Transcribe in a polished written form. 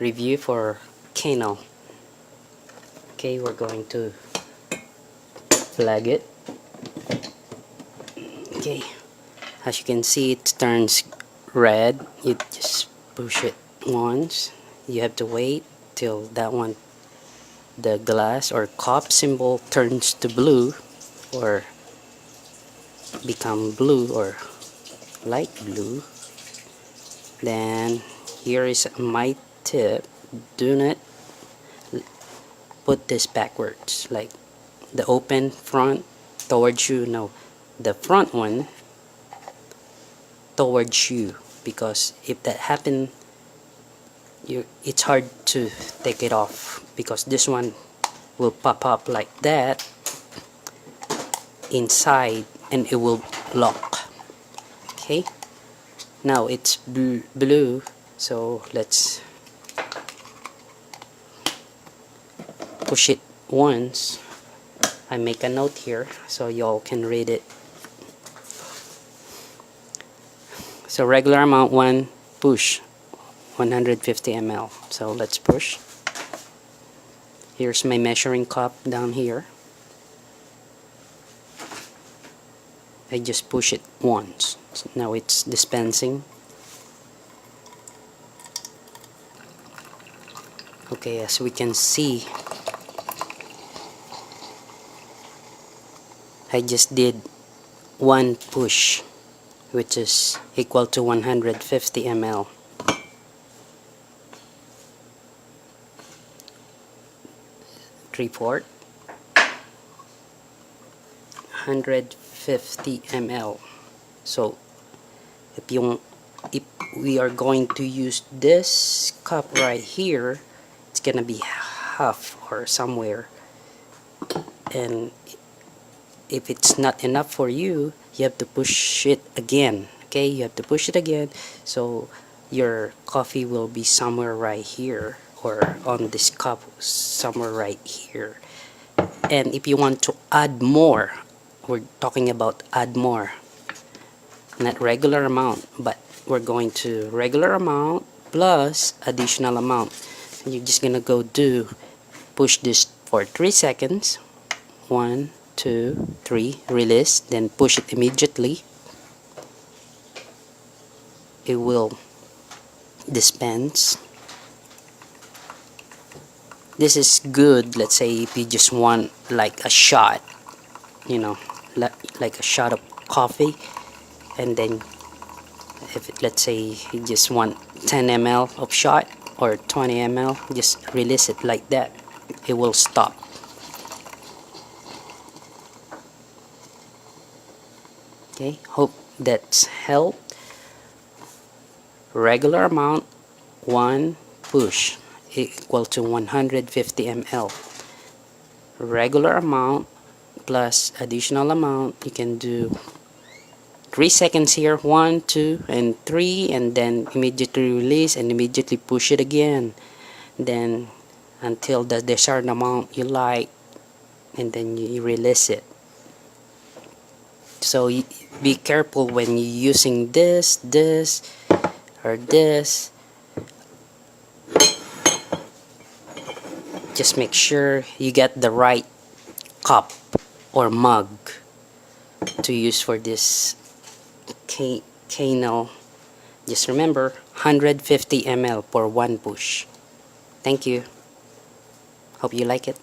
review for Caynel. Okay, we're going to plug it. Okay, as you can see, it turns red. You just push it once. You have to wait till that one, the glass or cup symbol, turns to blue or become blue or light blue. Then here is my tip: do not put this backwards, like the open front towards you. No, the front one towards you, because if that happen, it's hard to take it off, because this one will pop up like that inside and it will lock. Okay, now it's blue, so let's push it once. I make a note here so y'all can read it. So regular amount 1 push, 150 ml. So let's push. Here's my measuring cup down here. I just push it once. So now it's dispensing. Okay, as we can see, I just did 1 push, which is equal to 150 ml. Three-fourth, 150 ml. So if we are going to use this cup right here, it's gonna be half or somewhere, and if it's not enough for you, you have to push it again. Okay, you have to push it again, so your coffee will be somewhere right here, or on this cup somewhere right here. And if you want to add more, we're talking about add more, not regular amount, but we're going to regular amount plus additional amount. And you're just gonna go push this for 3 seconds. 1, 2, 3, release, then push it immediately. It will dispense. This is good, let's say if you just want like a shot, you know, like a shot of coffee, and then if let's say you just want 10 ml of shot or 20 ml, just release it like that. It will stop. Okay, hope that's helped. Regular amount 1 push equal to 150 ml. Regular amount plus additional amount, you can do 3 seconds here, 1, 2, and 3, and then immediately release and immediately push it again, then until the desired amount you like, and then you release it. So be careful when you're using this or this. Just make sure you get the right cup or mug to use for this Caynel. Just remember, 150 ml for 1 push. Thank you. Hope you like it.